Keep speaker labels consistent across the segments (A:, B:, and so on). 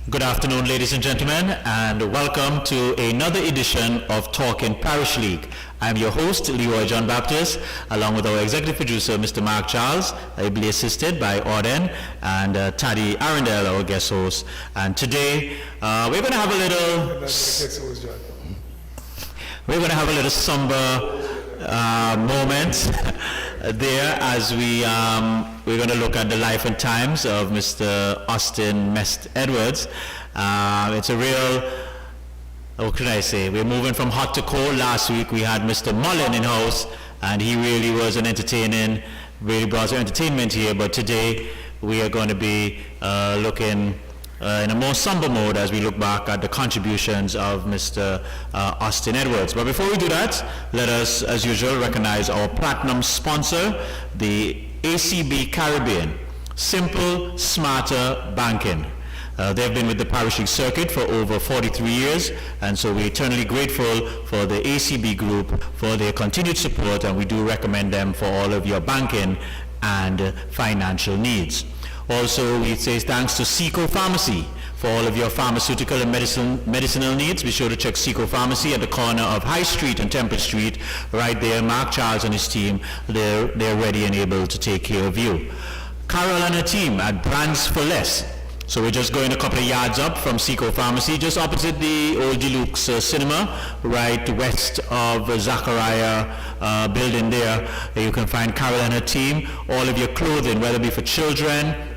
A: Good afternoon, ladies and gentlemen, and welcome to another edition of Talking Parish League. I'm your host, Leroy John Baptist, along with our executive producer, Mr. Mark Charles, ably assisted by Orden and Taddy Arundel, our guest host. And today, we're going to have a little somber moment there as we're going to look at the life and times of Mr. Austin Mest Edwards. It's a real, what can I say, we're moving from hot to cold. Last week we had Mr. Mullen in house, and he really was really brought some entertainment here, but today we are going to be looking in a more somber mode as we look back at the contributions of Mr. Austin Edwards. But before we do that, let us, as usual, recognize our platinum sponsor, the ACB Caribbean, Simple, Smarter Banking. They've been with the Parish League Circuit for over 43 years, and so we're eternally grateful for the ACB group for their continued support, and we do recommend them for all of your banking and financial needs. Also, we say thanks to Seco Pharmacy for all of your pharmaceutical and medicinal needs. Be sure to check Seco Pharmacy at the corner of High Street and Temple Street. Right there, Mark Charles and his team, they're ready and able to take care of you. Carol and her team at Brands for Less. So we're just going a couple of yards up from Seco Pharmacy, just opposite the old Deluxe Cinema, right west of Zachariah building there. You can find Carol and her team. All of your clothing, whether it be for children,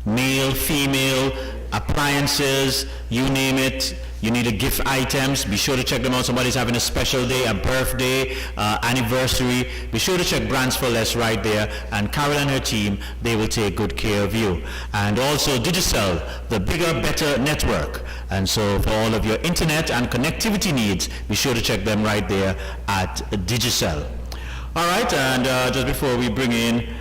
A: male, female, appliances, you name it. You need a gift items, be sure to check them out. Somebody's having a special day, a birthday, anniversary. Be sure to check Brands for Less right there. And Carol and her team, they will take good care of you. And also Digicel, the bigger, better network. And so for all of your internet and connectivity needs, be sure to check them right there at Digicel. All right, and just before we bring in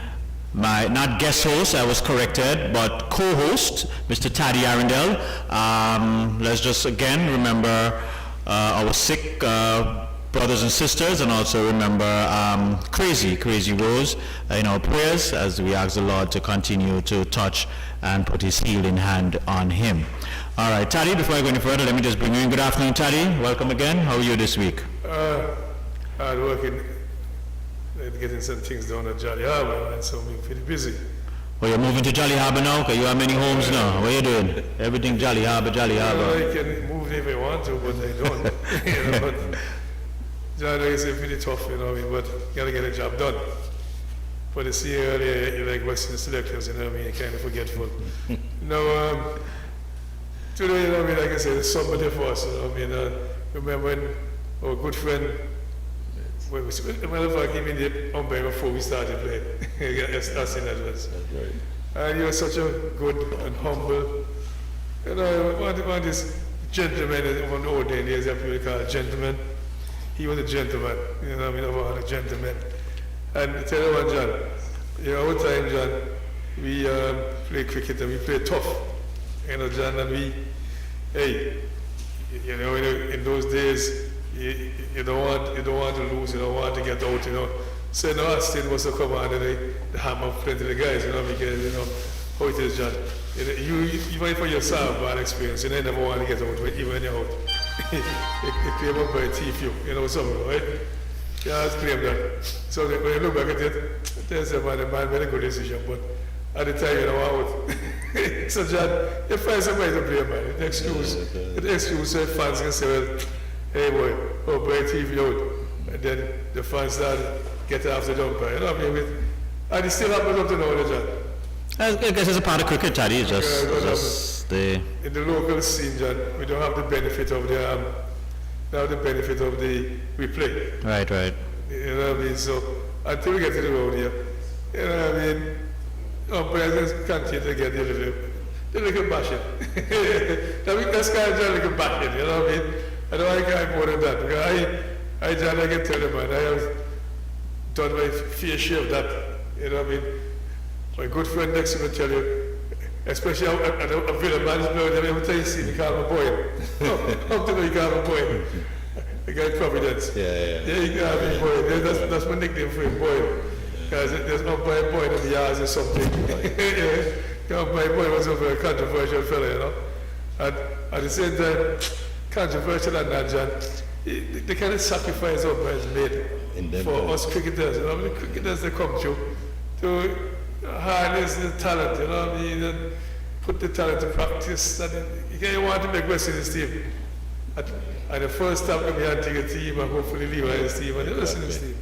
A: my, not guest host, I was corrected, but co-host, Mr. Taddy Arundel. Let's just again remember our sick brothers and sisters, and also remember Crazy Rose in our prayers as we ask the Lord to continue to touch and put his healing hand on him. All right, Taddy, before I go any further, let me just bring you in. Good afternoon, Taddy. Welcome again. How are you this week?
B: Hard working. Getting some things done at Jolly Harbour, and so I'm pretty busy.
A: Well, you're moving to Jolly Harbour now, because you have many homes now. What are you doing? Everything Jolly Harbour.
B: I can move if I want to, but I don't. But Jolly is pretty tough, but you got to get a job done. But you see earlier, you like Western selectors, you're kind of forgetful. Today, like I said, it's somebody for us, remember when our good friend, well, as a matter of fact, even the umpire before we started playing against Austin Edwards. Right. And he was such a good and humble, one of this gentleman, one old days, I people call a gentleman. He was a gentleman, about a gentleman. And tell you what, John, all the time, John, we play cricket and we play tough, John, and in those days, you don't want to lose, you don't want to get out, So Austin was to come on and they hammer plenty of the guys, because how it is, John. Even for yourself, bad experience, you never want to get out, even when you're out. you claim up by thief something, right? Yeah, I claim that. So when you look back at it, there's a man made a good decision, but at the time, out. So John, you find somebody to blame, man. The excuse so fans can say, well, hey boy, by TV out. And then the fans start getting after the umpire. And it still happens up to now, John.
A: I guess it's a part of cricket, Taddy.
B: In the local scene, John, we don't have the benefit of the replay.
A: Right.
B: So until we get to the road here, umpires continue to get the little bashing. That's kind of a little bashing, I don't like it more than that, because I can tell you, man, I have done my fair share of that, My good friend next to me tell you, especially at a Villa man's blood, every time you see me call him a boy. How to know you call him a boy? The guy Providence. Yeah, you call him a boy. That's my nickname for him, boy. Because there's umpire boy in the yards or something. Umpire boy was a very controversial fellow, And at the same time, controversial and that, John, the kind of sacrifice umpires made for us cricketers. You know, the cricketers they come to harness the talent, you know what I mean, and put the talent to practice. And you want to make West Indies team. And the first time we had to take a team and hopefully leave his team and the West Indies team.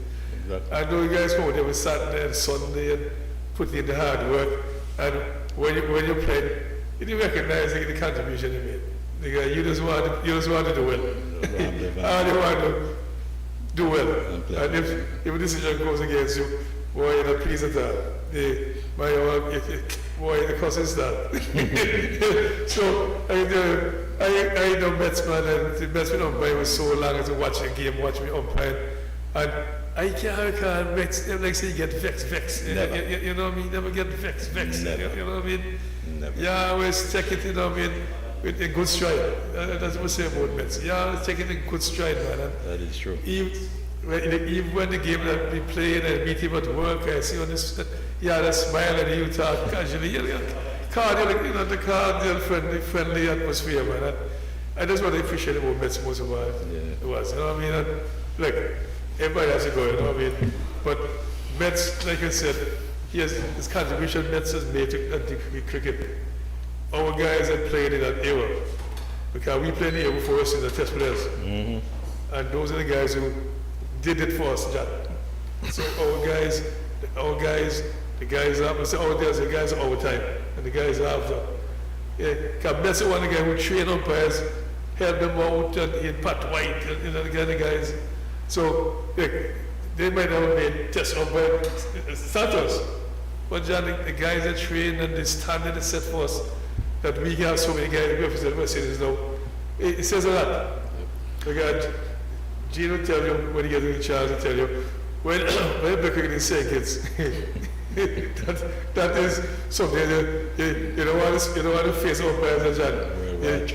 B: Exactly. I know you guys come there with Saturday and Sunday and put in the hard work. And when you played, you recognize the contribution you made. You just want to do well. All you want to do well. And if a decision goes against you, boy, you're not pleased at all. Boy, the cousin start. So I know Metsman, and the Metsman umpire was so long as to watch a game, watch me umpire. And I can't vex them like say you get vexed. You know what I mean? Never get vexed. You know what I mean? Never. Yeah, I always check it, you know what I mean, with a good stride. That's what I say about Mets. Yeah, always check it in good stride, man. And
C: that is true.
B: Even when the game that we played and meet him at work, I see on this, that smile and you talk casually, the cordial, friendly atmosphere, man. And that's what I appreciate about Mets most of all. It was, you know what I mean? And, look, everybody has to go, you know what I mean? But Mets, like I said, his contribution Mets has made to cricket. Our guys had played in that era. Because we played the era before us in the test players. Mm-hmm. And those are the guys who did it for us, John. So our guys, the guys after, so the guys are overtime, and the guys after. Yeah, because Mets one of the guys who train umpires, help them out, and in Pat White, and you know, the kind of guys. So they might have made test umpire status, but John, the guys that train and the standard is set for us, that we have so many guys who represent West Indies now, it says a lot. Because Gene will tell you when he gets in the chance, he'll tell you, when Becker is saying kids, that is something you don't want to face umpires and John.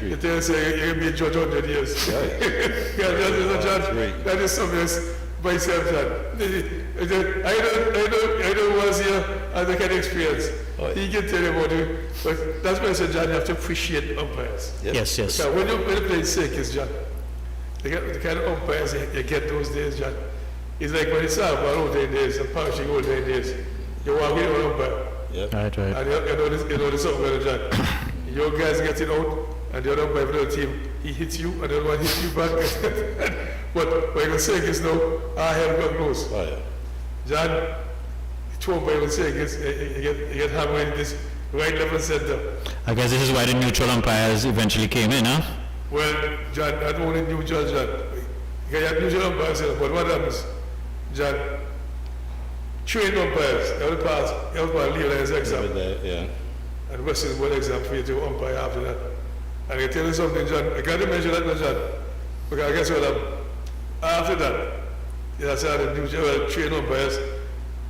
B: You tell us you're going to be a judge 100 years. That is something else myself, John. I know was here and the kind of experience. He can tell you about it, but that's why I said, John, you have to appreciate umpires.
A: Yes.
B: Because when you play kids, John, the kind of umpires you get those days, John, it's like when it's out about old days and polishing old days. You walk in on umpire. Yep. Right. And you know this umpire, John. Your guys get it out, and the other umpire for the team, he hits you, and the other one hits you back. But when you say it's no, I have got close. Oh, yeah. John, two umpires will say you get hammered in this right level center.
A: I guess this is why the neutral umpires eventually came in, huh?
B: Well, John, not only neutral, John. You have neutral umpires, but what happens? John, trained umpires, everybody leave as exam.
C: Yeah.
B: And West is one exam for you to umpire after that. And I tell you something, John, I can't mention that, John, because I guess what happened. After that, I started neutral trained umpires,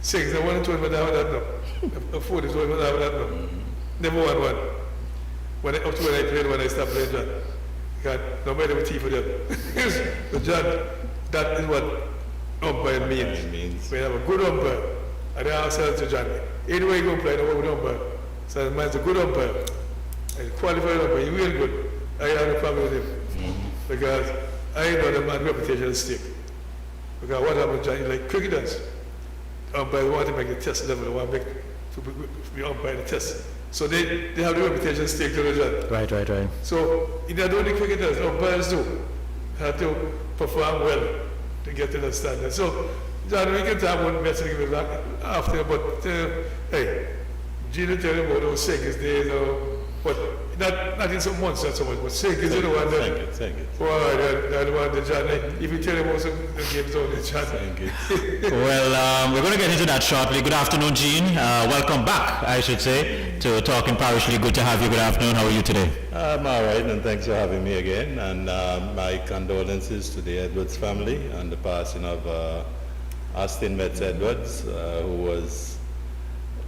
B: 6, the 1 and 2, but I have that now. 4 is 1, but I have that now. Never won one. Up to when I played, when I stopped playing, John. God, nobody ever tea for them. But John, that is what umpire means. We have a good umpire. And I said to John, anyway you go play, no good umpire. So the man's a good umpire. A qualified umpire, he's real good. I have no problem with him. Mm-hmm. Because I know the man's reputation is stake. Because what happens, John, like cricketers, umpires want to make the test level, they want to be umpire the test. So they have the reputation stake to the John.
A: Right.
B: So in the only cricketers, umpires do have to perform well to get to that standard. So, John, we can talk about Mets and give it back after, but hey, Gene will tell you about those Senkers days, but not in some months, not so much, but Senkers, you know what?
C: Thank you.
B: Boy, that one, John, if you tell him about some games on the John.
A: Well, we're going to get into that shortly. Good afternoon, Gene. Welcome back, I should say, to Talking Parish League. Good to have you. Good afternoon. How are you today?
C: I'm all right, and thanks for having me again. And my condolences to the Edwards family and the passing of Austin Metz Edwards, who was,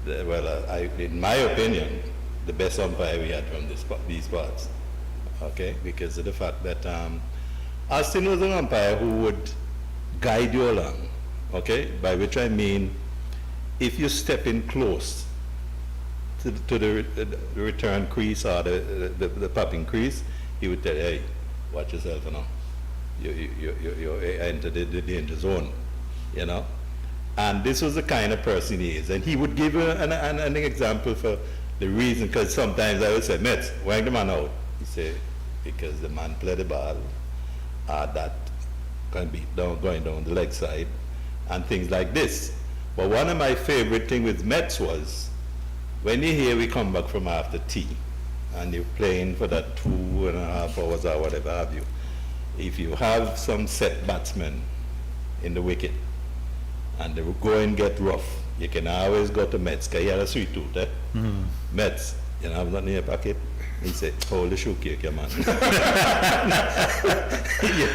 C: in my opinion, the best umpire we had from these parts. Okay, because of the fact that Austin was an umpire who would guide you along. Okay, by which I mean, if you step in close to to the return crease or the popping crease, he would tell you, hey, watch yourself, you know. You entered the danger zone, you know. And this was the kind of person he is. And he would give an example for the reason, because sometimes I would say, Mets, why the man out? He say, because the man played the ball, that can be going down the leg side, and things like this. But one of my favorite things with Mets was, when you hear we come back from after tea, and you're playing for that 2.5 hours or whatever have you, if you have some set batsmen in the wicket, and the going get rough, you can always go to Mets, because he had a sweet tooth, eh? Mets, you know, have nothing in your pocket? He said, hold the shoe cake, your man. You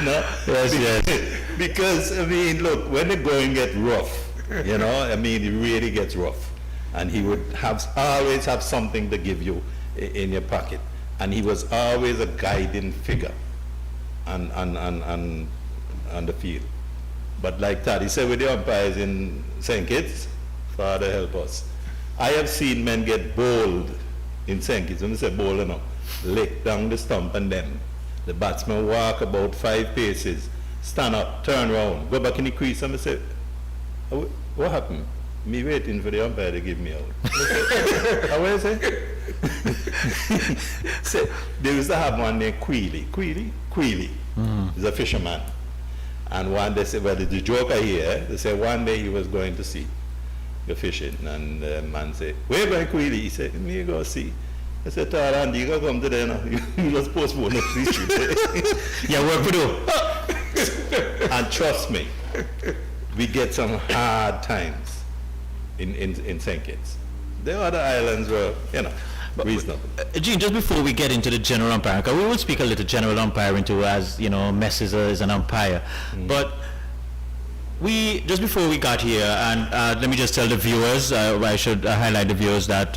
C: know?
A: Yes.
C: Because, I mean, look, when the going get rough, you know, I mean, it really gets rough. And he would always have something to give you in your pocket. And he was always a guiding figure on the field. But like Taddy said with the umpires in St. Kitts, Father help us. I have seen men get bowled in St. Kitts. When I say bowl, you know, lick down the stump, and then the batsman walk about 5 paces, stand up, turn around, go back in the crease, and I say, oh, what happened? Me waiting for the umpire to give me out. How will I say? Say, they used to have one named Queely. He's a fisherman. And one day, well, the joker here, they say one day he was going to sea, go fishing, and the man said, where going Queely? He said, me go see. I said, tell Andy, you gotta come today now. You just postpone next week.
A: Yeah, work we do.
C: And trust me, we get some hard times in St. Kitts. The other islands were, you know, reasonable.
A: Gene, just before we get into the general umpire, because we will speak a little general umpiring too, as you know, Messi is an umpire. But we, just before we got here, and let me just tell the viewers, I should highlight the viewers that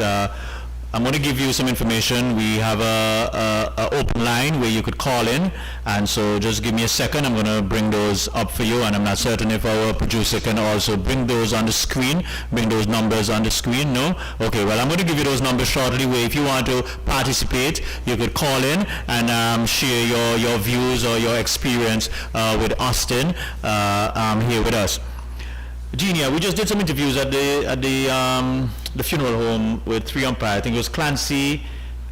A: I'm going to give you some information. We have a open line where you could call in, and so just give me a second. I'm going to bring those up for you, and I'm not certain if our producer can also bring those on the screen, bring those numbers on the screen. No? Okay, well, I'm going to give you those numbers shortly, where if you want to participate, you could call in and share your views or your experience with Austin here with us. Genia, we just did some interviews at the funeral home with 3 umpires. I think it was Clancy,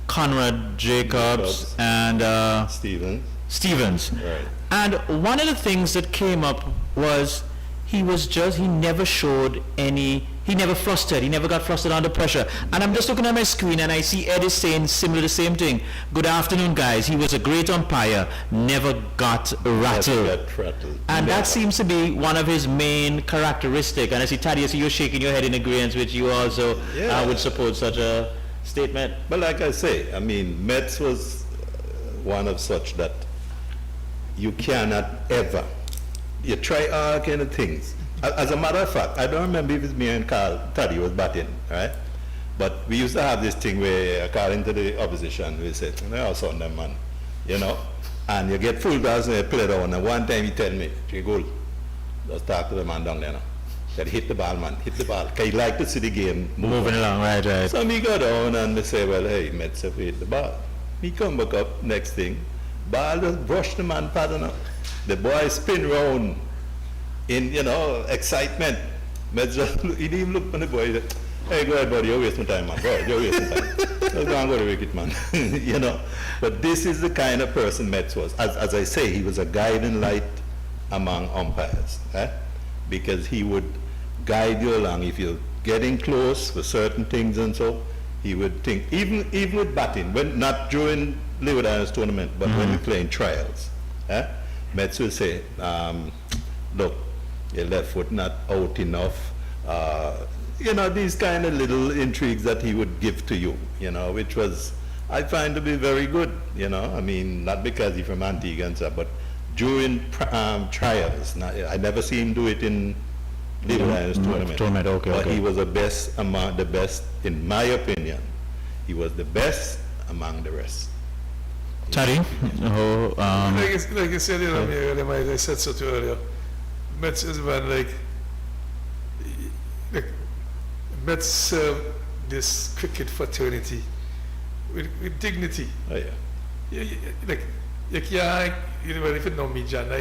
A: Conrad Jacobs, and Stevens.
C: Right.
A: And one of the things that came up was he never showed any, he never flustered, he never got flustered under pressure. And I'm just looking at my screen and I see Ed is saying similar the same thing. Good afternoon, guys. He was a great umpire, never got rattled. And that seems to be one of his main characteristics. And I see Thaddeus, you're shaking your head in agreement, which you also would support such a statement.
C: But like I say, I mean, Mets was one of such that you cannot ever, you try all kind of things. As a matter of fact, I don't remember if it's me and Carl Taddy was batting, right? But we used to have this thing where, according to the opposition, we said, no, son, them man, you know? And you get full balls and you play down. And one time he tell me, goal, just talk to the man down there now. Said, hit the ball, man, hit the ball. Because he like to see the game
A: moving along, right.
C: So me go down and they say, well, hey, Mets have hit the ball. Me come back up, next thing, ball just brush the man pattern up. The boy spin round in, you know, excitement. Mets just, he didn't even look on the boy. He said, hey, go ahead, buddy, you're wasting time, man. Go ahead, you're wasting time. Let's go and go to wicket, man. You know, but this is the kind of person Mets was. As I say, he was a guiding light among umpires, because he would guide you along. If you're getting close for certain things and so, he would think, even with batting, when not during Leeward Islands tournament, but when we're playing trials, Mets will say, look, your left foot not out enough. You know, these kind of little intrigues that he would give to you, you know, which was, I find to be very good, you know. I mean, not because he's from Antigua and stuff, but during trials. Now, I never see him do it in Leeward Islands tournament. But he was the best among the best, in my opinion. He was the best among the rest.
A: Taddy?
B: Like you said, you know, I said so too earlier. Mets is man like Mets serve this cricket fraternity with dignity.
C: Oh, yeah.
B: Like, you can't, well, if you know me, John,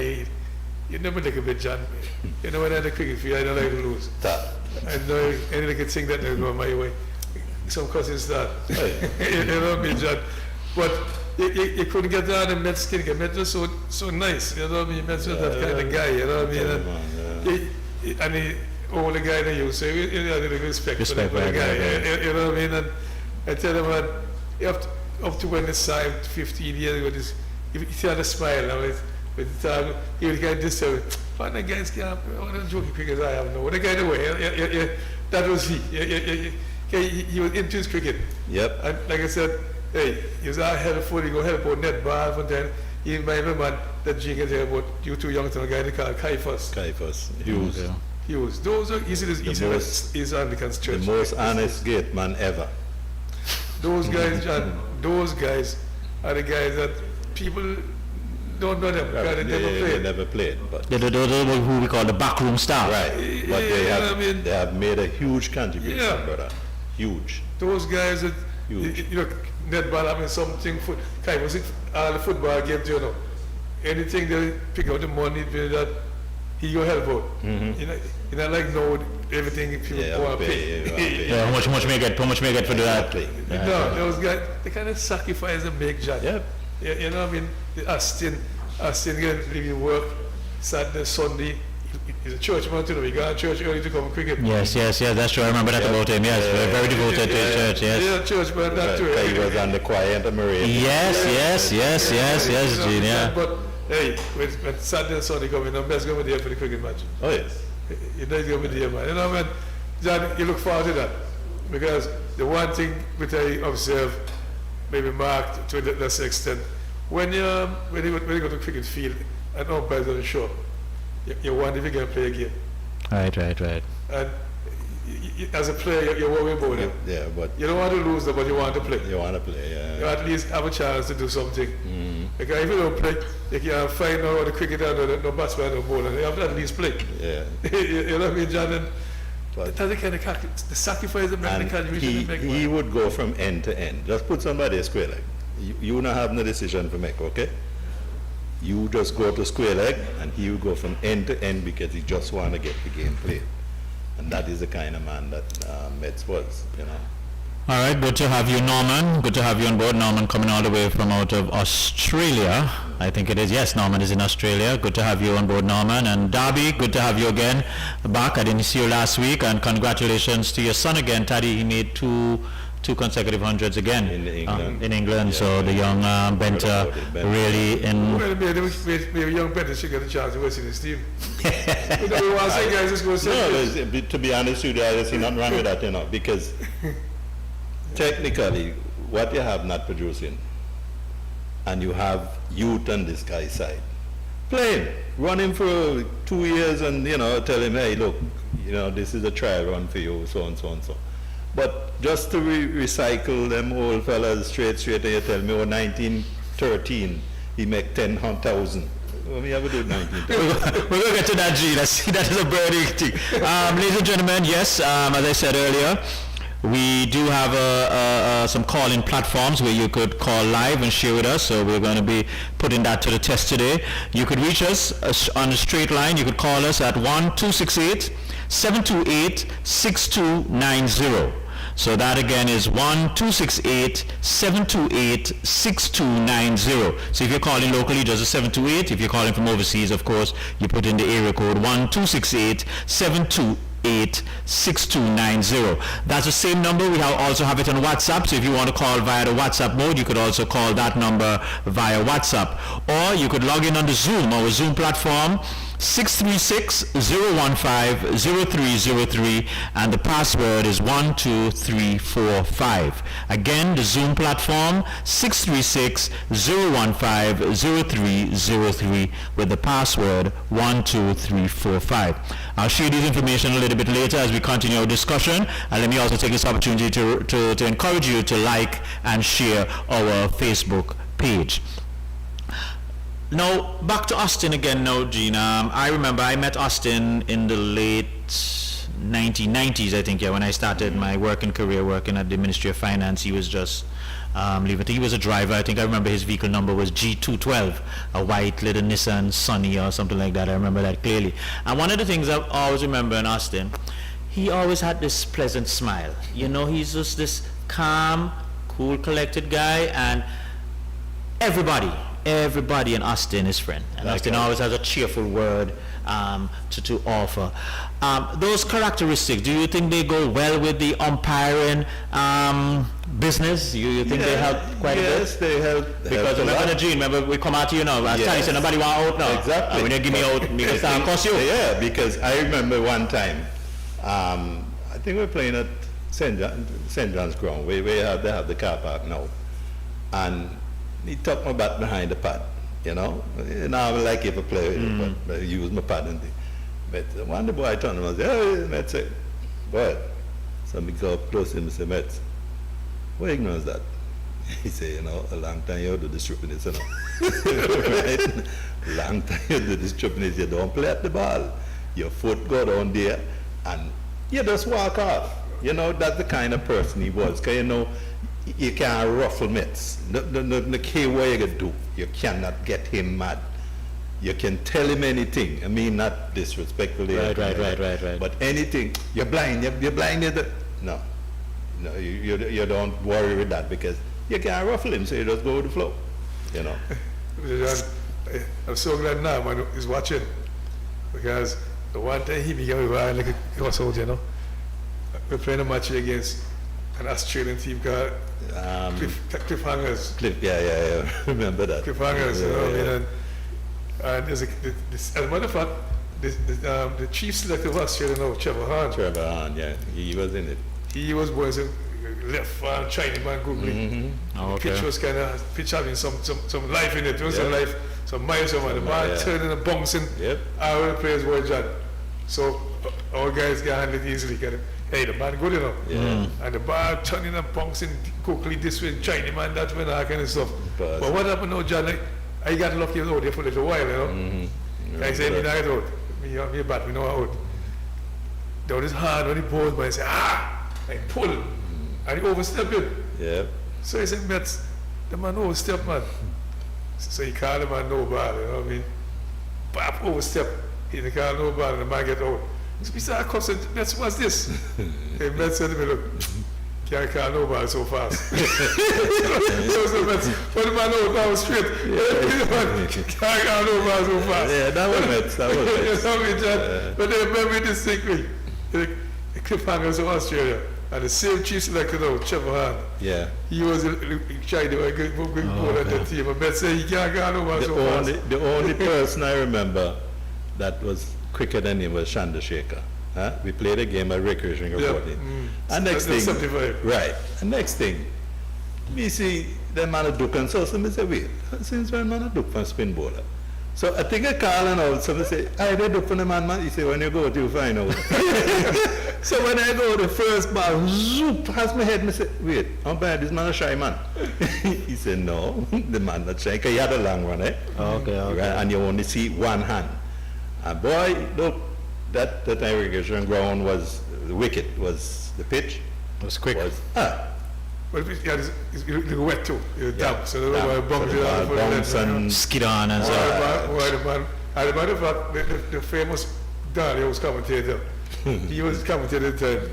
B: you never like a bit, John. You know, when I had a cricket field, I don't like to lose. I know any little thing that never go my way. Some cousins start. You know me, John. But you couldn't get down and Met skin. Met was so nice. You know what I mean? Met was that kind of guy. You know what I mean? And he, all the guy that you say, you know, the respect for the guy. You know what I mean? And I tell him, man, you have to, up to when it's time, 15 years ago, this, if you had a smile, I mean, with the time, he would get this, but the guys can't, what a joking cricket I have no. The guy away, that was he. He was into his cricket.
C: Yep.
B: And like I said, hey, he was out helpful, he go help out netball, and then he remember man that jingle there about you too young to a guy they call Caiaphas.
C: Hughes.
A: Yeah.
B: Hughes. Those are easy as Anglican's church.
C: The most honest gate man ever.
B: Those guys, John, those guys are the guys that people don't know them because they never played.
C: But
A: They're who we call the backroom staff.
C: right. But they have made a huge contribution, brother. Huge.
B: Those guys that,
C: Huge.
B: you know, netball having something, was it all the football games, you know, anything they pick out the money, that he go help out. You know, like no, everything people want to pay.
A: Yeah, how much may get for that?
B: No, those guys, they kind of sacrifice and make job.
C: Yep.
B: You know what I mean? The Austin get leaving work Saturday, Sunday. He's a church man too. He got to church early to come cricket.
A: Yes, that's true. I remember that about him. Yes, very devoted to his church. Yes.
B: Yeah, church man, that too.
C: He was on the choir and the marine.
A: Yes, Gene. Yeah.
B: But hey, when Saturday and Sunday come in, I'm best going to be there for the cricket match.
C: Oh yes.
B: You know he's going to be there, man. You know, man, John, you look forward to that because the one thing which I observe, maybe Mark to a lesser extent, when you go to cricket field and umpires on the show, you wonder if you're going to play a game.
A: Right.
B: And as a player, you're worried about it.
C: Yeah, but
B: You don't want to lose them, but you want to play.
C: you want to play, yeah.
B: You at least have a chance to do something. Because if you don't play, you can't find out the cricket and no batsman, no bowler. You have to at least play.
C: Yeah.
B: You know what I mean, John? And
C: But-
B: that's the kind of the sacrifice that make the contribution they make.
C: he would go from end to end. Just put somebody a square leg. You don't have no decision to make, okay? You just go to square leg and he will go from end to end because he just want to get the game played. And that is the kind of man that Mets was, you know.
A: All right, good to have you, Norman. Good to have you on board. Norman coming all the way from out of Australia. I think it is. Yes, Norman is in Australia. Good to have you on board, Norman. And Darby, good to have you again back. I didn't see you last week. And congratulations to your son again, Taddy. He made two consecutive hundreds again
C: In England. Yeah,
A: so the young Benter really in.
B: Well, maybe young Bennett should get a chance to work in his team. You know, we want to say guys just go say
C: No, to be honest with you, I see nothing wrong with that, you know, because technically, what you have not producing, and you have youth on this guy's side, playing, run him for 2 years and, you know, tell him, hey, look, you know, this is a trial run for you, so and so and so. But just to recycle them old fellas straight, and you tell me, 1913, he make 10,000. What we have to do 1913?
A: We're going to get to that, Gene. I see that is a burning thing. Ladies and gentlemen, yes, as I said earlier, we do have some call-in platforms where you could call live and share with us, so we're going to be putting that to the test today. You could reach us on the straight line. You could call us at 1-268-728-6290. So that again is 1-268-728-6290. So if you're calling locally, just a 728. If you're calling from overseas, of course, you put in the area code 1-268-728-6290. That's the same number. We also have it on WhatsApp. So if you want to call via the WhatsApp mode, you could also call that number via WhatsApp. Or you could log in on the Zoom, our Zoom platform, 636-015-0303, and the password is 12345. Again, the Zoom platform, 636-015-0303, with the password 12345. I'll share this information a little bit later as we continue our discussion, and let me also take this opportunity to encourage you to like and share our Facebook page. Now, back to Austin again now, Gene. I remember I met Austin in the late 1990s, I think, yeah, when I started my working career working at the Ministry of Finance. He was just leaving. He was a driver. I think I remember his vehicle number was G212, a white little Nissan Sunny or something like that. I remember that clearly. And one of the things I always remember in Austin, he always had this pleasant smile. You know, he's just this calm, cool, collected guy, and everybody in Austin is friend. And
C: Like
A: Austin
C: that.
A: always has a cheerful word to offer. Those characteristics, do you think they go well with the umpiring business? You think they help quite a bit?
C: Yes, they help.
A: Because remember, Gene, remember we come out to you now, as
C: Yes.
A: said, nobody want out now.
C: Exactly.
A: When you give me out, me can start cost you.
C: Yeah, because I remember one time, I think we were playing at St. John's Ground. They have the car park now. And he took my bat behind the pad, you know. And I would like if I play with it, but I use my pad and thing. But one the boy turned and said, hey, Mets, boy. So me go up close to him and say, Mets, what ignorance that? He said, you know, a long time you do this stupidness, you know. Right? Long time you do this stupidness, you don't play at the ball. Your foot go down there and you just walk off. You know, that's the kind of person he was. Because, you know, you can't ruffle Mets. No care what you can do. You cannot get him mad. You can tell him anything. I mean, not disrespectfully.
A: Right.
C: But anything. You're blind. You're blinded. No, you don't worry with that because you can't ruffle him. So you just go with the flow. You know.
B: I'm so glad now man is watching because the one time he began with like a household, you know. We're playing a match against an Australian team called Cliffhangers.
C: Yeah. Remember that.
B: Cliffhangers,
C: Yeah,
B: you know what I
C: yeah.
B: mean? And there's as a matter of fact, the chief selector of Australia now, Trevor Hahn,
C: Trevor Hahn, yeah, he was in it.
B: he was born as a left arm Chinese man googly.
A: Oh,
B: The pitch
A: okay.
B: was kind of pitch having some life in it. There was some life, some miles on the ball
C: Yeah.
B: turning and bouncing.
C: Yep.
B: All the players were John. So our guys can handle it easily. Hey, the man good enough.
C: Yeah.
B: And the ball turning and bouncing quickly this way, Chinese man that way, and all kind of stuff.
C: But-
B: But what happened now, John? Like, I got lucky out there for a little while, you know. I said, me not get out. Me bat, me know out. There was hard on the board, but I said, I pull. And he overstepped it.
C: Yeah.
B: So he said, Mets, the man overstepped, man. So he called the man no ball, you know what I mean? Bap, overstep. He called no ball, and the man get out. So he said, I come said, Mets, what's this? Hey, Mets said to me, look, can't call no ball so fast. So Mets, but the man out now straight. Can't call no ball so fast.
C: Yeah, that was Mets. That was
B: You
C: Mets.
B: know me, John? But they remember distinctly. The Cliffhangers of Australia. And the same chief selector now, Trevor Hahn.
C: Yeah.
B: He was trying to good goal at the team. But say he can't go no man so fast.
C: The only person I remember that was quicker than him was Chandrasekhar. Huh? We played a game at Recreation Reporting. And next
B: That's
C: thing,
B: 75.
C: right. And next thing, me see the man a duck and so me say, wait, since when man a duck from spin bowler? So I think I call and out, somebody say, I did duck from the man, He say, when you go, you find out. So when I go, the first ball, zoop, past my head, me say, wait, how bad, this man a shy man? He said, no, the man not shy, because he had a long run, eh?
A: Okay.
C: Right? And you only see one hand. And boy, look, that irrigation ground was the wicket, was the pitch.
A: It was quick.
C: Was,
B: But it's wet too. It's damp. So the
C: damp.
B: ball
C: So the ball bounce and
A: Skid on and so.
B: As a matter of fact, the famous Daniel was commentator. He was commentator at the time.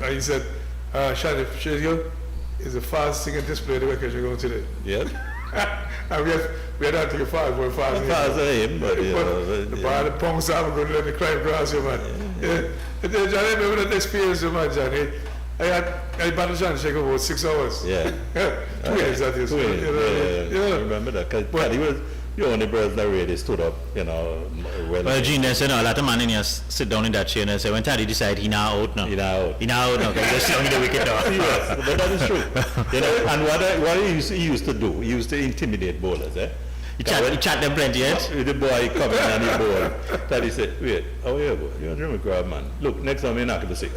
B: And he said, Shani Shadil is the fastest thing in display the record you're going today.
C: yeah.
B: And we had to take a fast boy fast.
C: Fast him, but you know,
B: The ball bounce out and go to the crime grass, man. Yeah. And then Johnny, I remember that experience, man, Johnny. I battled John Shake about 6 hours.
C: Yeah.
B: 2 years that is.
C: Two
B: You
C: years,
B: know,
C: I remember that. Because
B: But-
C: he was the only person that really stood up, you know,
A: Well, Gene, they said, no, a lot of man in here sit down in that chair and they say, when Taddy decide he now out now.
C: you know.
A: He now out now, because he just sit down in the wicket now.
C: Yes, but that is true. You know, and what he used to do, he used to intimidate bowlers, eh?
A: He chat them plenty, yes?
C: With the boy coming and he bowl. That he said, wait, how are you, boy? You're a dream grab, man. Look, next time you knock it for 6.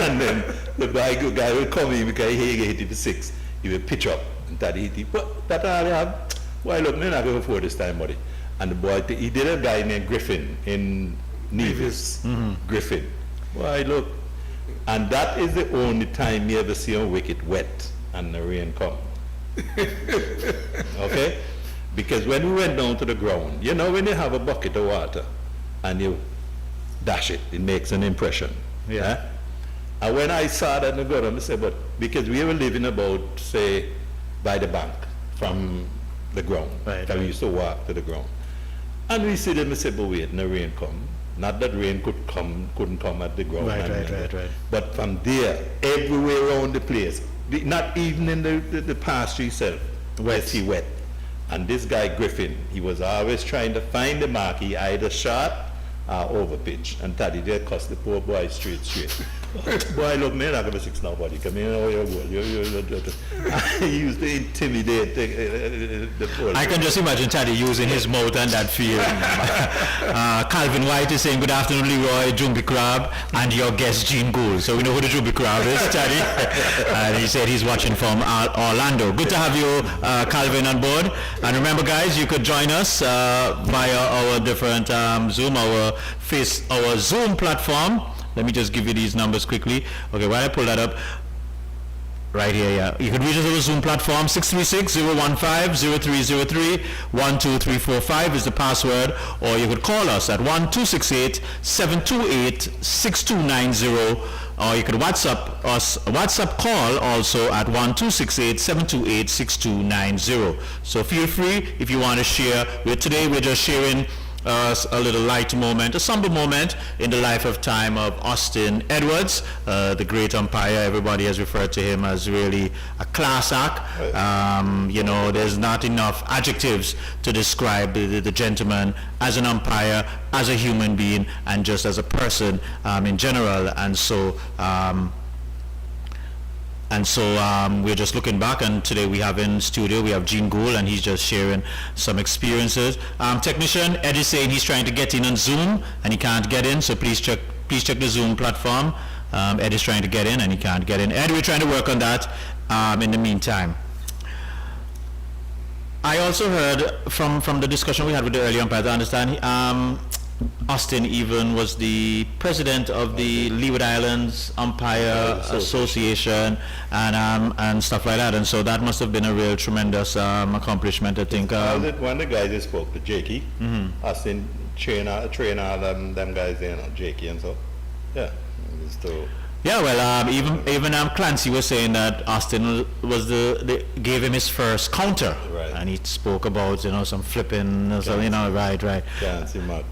C: And then the guy will come in because he hit it for 6. He will pitch up and that hit it. But that all you have. Why, look, me not going for 4 this time, buddy. And the boy, he did a guy named Griffin in Nevis. Griffin. Why, look, and that is the only time you ever see a wicket wet and the rain come. Okay? Because when we went down to the ground, you know when you have a bucket of water and you dash it, it makes an impression. Yeah? And when I saw that in the ground, I said, but because we were living about, say, by the bank from the ground.
A: Right,
C: We used to walk to the ground. And we see them and say, but wait, and the rain come. Not that rain couldn't come at the ground.
A: Right.
C: But from there, everywhere around the place, not even in the pasture itself, wet. He wet. And this guy Griffin, he was always trying to find the mark. He either shot or over pitch. And Taddy there cost the poor boy straight. Boy, look, man, I'm going to 6 now, buddy. Come here, you're good. He used to intimidate the poor.
A: I can just imagine Taddy using his mouth and that feel. Calvin White is saying, good afternoon, Leroy, Jumbi Crab, and your guest, Gene Gould. So we know who the Jumbi Crab is, Taddy. And he said he's watching from Orlando. Good to have you, Calvin, on board. And remember, guys, you could join us via our different Zoom, our Zoom platform. Let me just give you these numbers quickly. Okay, while I pull that up, right here, yeah. You can reach us on the Zoom platform, 636-015-0303, 12345 is the password, or you could call us at 1-268-728-6290, or you could WhatsApp us, WhatsApp call also at 1-268-728-6290. So feel free if you want to share. Today we're just sharing a little light moment, a somber moment in the life of time of Austin Edwards, the great umpire. Everybody has referred to him as really a class act. You know, there's not enough adjectives to describe the gentleman as an umpire, as a human being, and just as a person in general. And so we're just looking back, and today we have in studio, we have Gene Gould, and he's just sharing some experiences. Technician Ed is saying he's trying to get in on Zoom and he can't get in, so please check the Zoom platform. Ed is trying to get in and he can't get in. Ed, we're trying to work on that in the meantime. I also heard from the discussion we had with the early umpires, I understand Austin even was the president of the Leeward Islands Umpire Association and stuff like that, and so that must have been a real tremendous accomplishment, I think.
C: One of the guys that spoke to Jakey, Austin train all them guys, you know, Jakey and so. Yeah,
A: yeah, well, even Clancy was saying that Austin was gave him his first counter,
C: right.
A: And he spoke about some flipping, so, right.
C: Clancy Mac.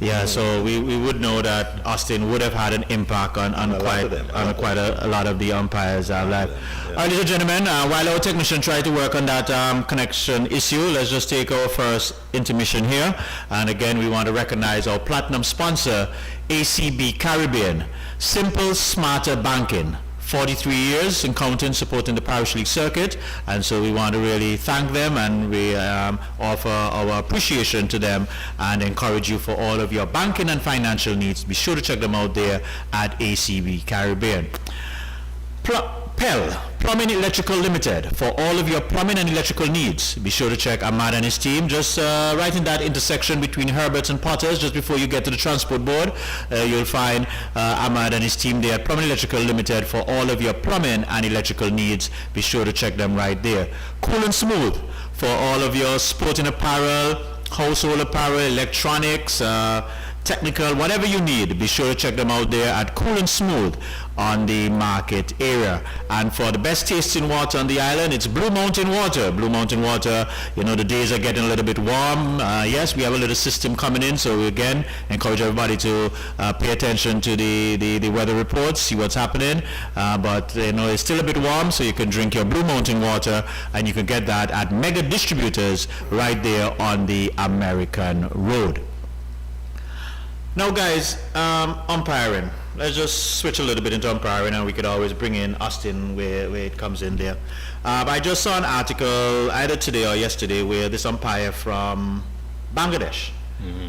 A: Yeah, so we would know that Austin would have had an impact on quite a lot of the umpires' life. All right, ladies and gentlemen, while our technician tried to work on that connection issue, let's just take our first intermission here. And again, we want to recognize our platinum sponsor, ACB Caribbean. Simple, smarter banking. 43 years in counting, supporting the Parish League circuit, and so we want to really thank them, and we offer our appreciation to them and encourage you for all of your banking and financial needs. Be sure to check them out there at ACB Caribbean. Pell, Plumbing Electrical Limited, for all of your plumbing and electrical needs. Be sure to check Ahmad and his team, just right in that intersection between Herbert's and Potter's, just before you get to the transport board. You'll find Ahmad and his team there at Plumbing Electrical Limited for all of your plumbing and electrical needs. Be sure to check them right there. Cool and Smooth, for all of your sporting apparel, household apparel, electronics, technical, whatever you need. Be sure to check them out there at Cool and Smooth on the market area. And for the best tasting water on the island, it's Blue Mountain Water. Blue Mountain Water, the days are getting a little bit warm. Yes, we have a little system coming in, so we again encourage everybody to pay attention to the weather reports, see what's happening. But it's still a bit warm, so you can drink your Blue Mountain Water, and you can get that at mega distributors right there on the American Road. Now, guys, umpiring. Let's just switch a little bit into umpiring, and we could always bring in Austin where it comes in there. I just saw an article either today or yesterday where this umpire from Bangladesh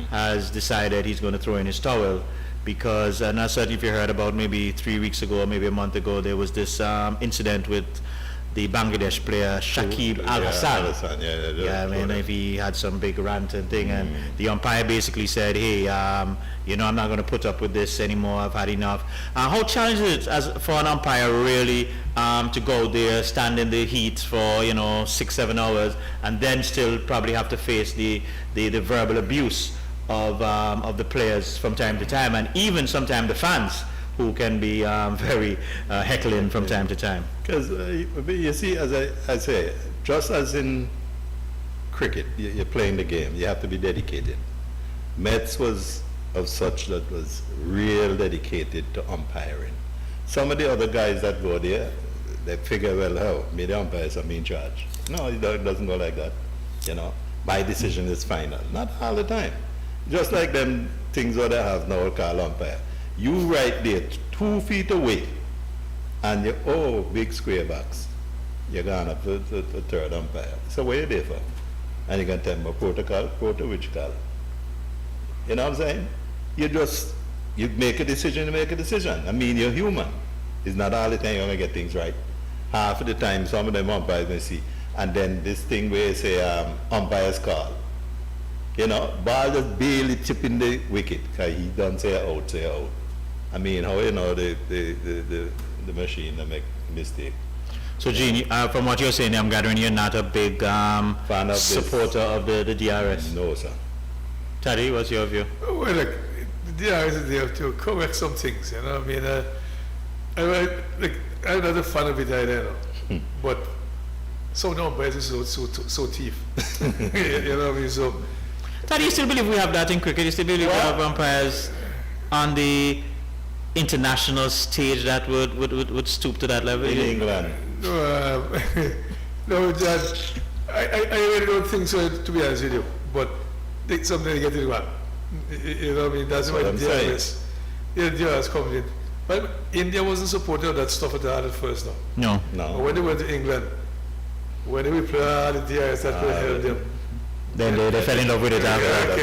A: has decided he's going to throw in his towel because, and I said if you heard about maybe 3 weeks ago or maybe a month ago, there was this incident with the Bangladesh player Shakib Al Hassan.
C: Yeah,
A: I mean, if he had some big rant and thing, and the umpire basically said, "Hey, you know, I'm not going to put up with this anymore. I've had enough." How challenging is it as for an umpire really to go there, stand in the heat for 6-7 hours, and then still probably have to face the verbal abuse of the players from time to time, and even sometimes the fans who can be very heckling from time to time.
C: Because you see, as I say, just as in cricket, you're playing the game, you have to be dedicated. Mets was of such that was real dedicated to umpiring. Some of the other guys that go there, they figure, well, how? Me the umpires are me in charge. No, it doesn't go like that. My decision is final. Not all the time. Just like them things that I have now called umpire. You right there 2 feet away, and you big square box. You're going up to the third umpire. So what are you there for? And you can tell me protocol, which call. You know what I'm saying? You make a decision, I mean, you're human. It's not all the time you're going to get things right. Half of the time, some of them umpires may see. And then this thing where you say umpire's call. Ball just barely chipping the wicket because he don't say out, I mean, how the machine that make mistake.
A: So Gene, from what you're saying, I'm gathering you're not a big
C: fan of
A: supporter of the DRS.
C: No, sir.
A: Taddy, what's your view?
B: Well, look, the DRS is there to correct some things, I mean, I'm not a fan of it either, but some umpires is so thief. You know what I mean? So,
A: Taddy, you still believe we have that in cricket? You still believe we have umpires on the international stage that would stoop to that level?
C: In England.
B: No, John, I really don't think so, to be honest with you. But something to get it wrong. You know what I mean? That's why the DRS comes in. But India wasn't supportive of that stuff at first now.
A: No.
B: But when they went to England, when they play the DRS, that could help them.
A: Then they fell in love with it after.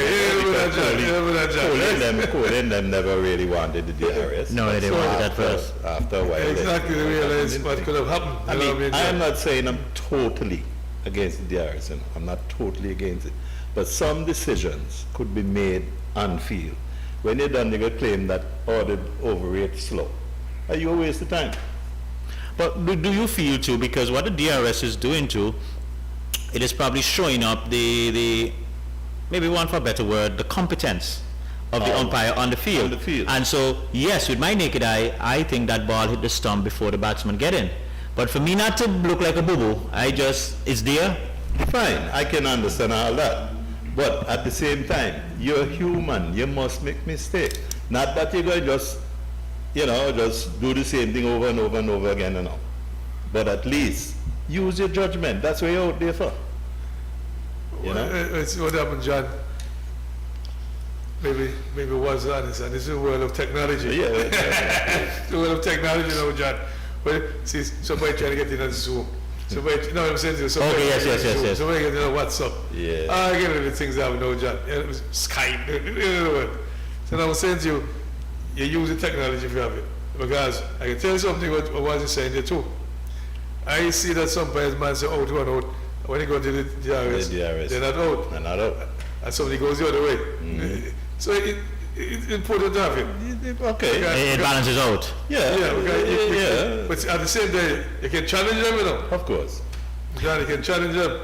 C: Cooling them never really wanted the DRS.
A: No, they didn't want it at first.
C: After a while.
B: Exactly, they realized what could have happened.
C: I mean, I'm not saying I'm totally against the DRS, and I'm not totally against it. But some decisions could be made on field. When you're done, you're going to claim that ordered overrate slow. Are you a waste of time?
A: But do you feel too, because what the DRS is doing too, it is probably showing up the maybe one for a better word, the competence of the umpire on the field. And so, yes, with my naked eye, I think that ball hit the stump before the batsman get in. But for me not to look like a boo-boo, it's there.
C: Fine, I can understand all that. But at the same time, you're human. You must make mistakes. Not that you're going to just do the same thing over and over and over again, But at least use your judgment. That's what you're out there for.
B: It's what happened, John. Maybe it was honest, and this is the world of technology. The world of technology now, John. Well, see, somebody trying to get in on Zoom. Somebody, I'm saying to you, somebody
A: yes.
B: Somebody get in on WhatsApp.
C: Yeah.
B: I get rid of the things I know, John. It was Skype. So now I'm saying to you, you use the technology if you have it. Because I can tell you something what was he saying there too. I see that some players man say out, one out. When you go to the DRS, they're not out.
C: They're not out.
B: And somebody goes the other way. So it's important to have it.
C: Okay.
A: It balances out.
C: Yeah.
B: But at the same day, you can challenge them,
C: Of course.
B: John, you can challenge them.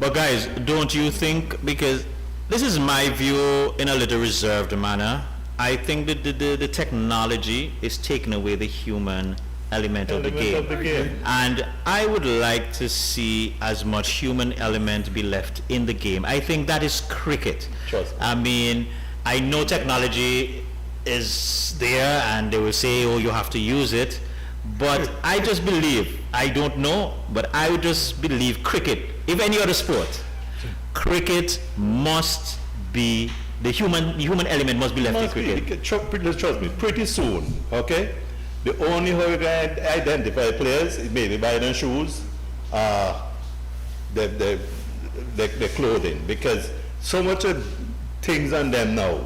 A: But guys, don't you think, because this is my view in a little reserved manner, I think that the technology is taking away the human element of the game. And I would like to see as much human element be left in the game. I think that is cricket.
C: Trust me.
A: I mean, I know technology is there and they will say, oh, you have to use it. But I just believe, I don't know, but I would just believe cricket, if any other sport, cricket must be, the human element must be left in cricket.
C: Trust me, pretty soon, okay? The only way we can identify players is maybe by their shoes, their clothing, because so much of things on them now,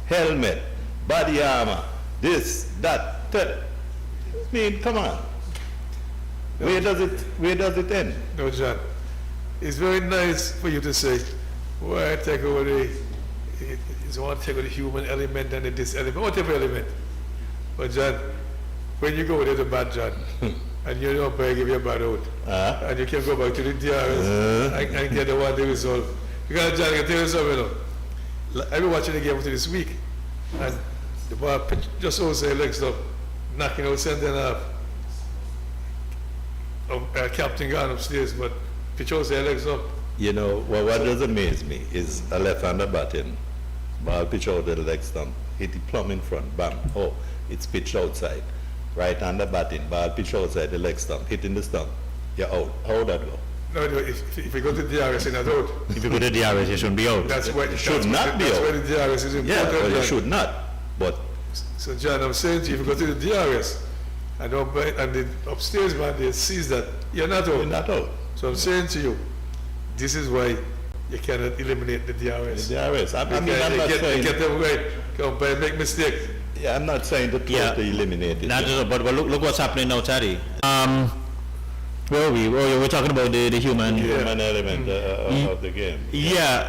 C: helmet, body armor, this, that. I mean, come on. Where does it end?
B: No, John. It's very nice for you to say, well, I take over it's want to take over the human element and the this element, whatever element. But John, when you go there to bad John, and you know, give you a bad out, and you can go back to the DRS and get the one the result. Because John, I can tell you something, you know. I've been watching the game until this week, and the ball just outside legs up, knocking out center and half. Captain gone upstairs, but pitch outside legs up.
C: You know, well, what does amaze me is a left-hander batting, ball pitch out the leg stump, hit the plumb in front, bam, oh, it's pitched outside. Right-hander batting, ball pitch outside the leg stump, hitting the stump, you're out. How'd that go?
B: No, if you go to DRS, you're not out.
A: If you go to DRS, you shouldn't be out.
B: That's why
C: It should not be
B: That's
C: out.
B: why the DRS is important.
C: Yeah, well, you
B: John.
C: should not, but
B: So John, I'm saying to you, if you go to the DRS, and the upstairs man there sees that, you're not out.
C: you're not out.
B: So I'm saying to you, this is why you cannot eliminate the DRS.
C: The DRS, I mean,
B: Because
C: I'm not
B: you
C: saying,
B: get them right. Come by make mistake.
C: yeah, I'm not saying to totally eliminate it.
A: Not just, but look what's happening now, Taddy. Where are we? Oh, yeah, we're talking about the human.
C: Human element of the game.
A: Yeah,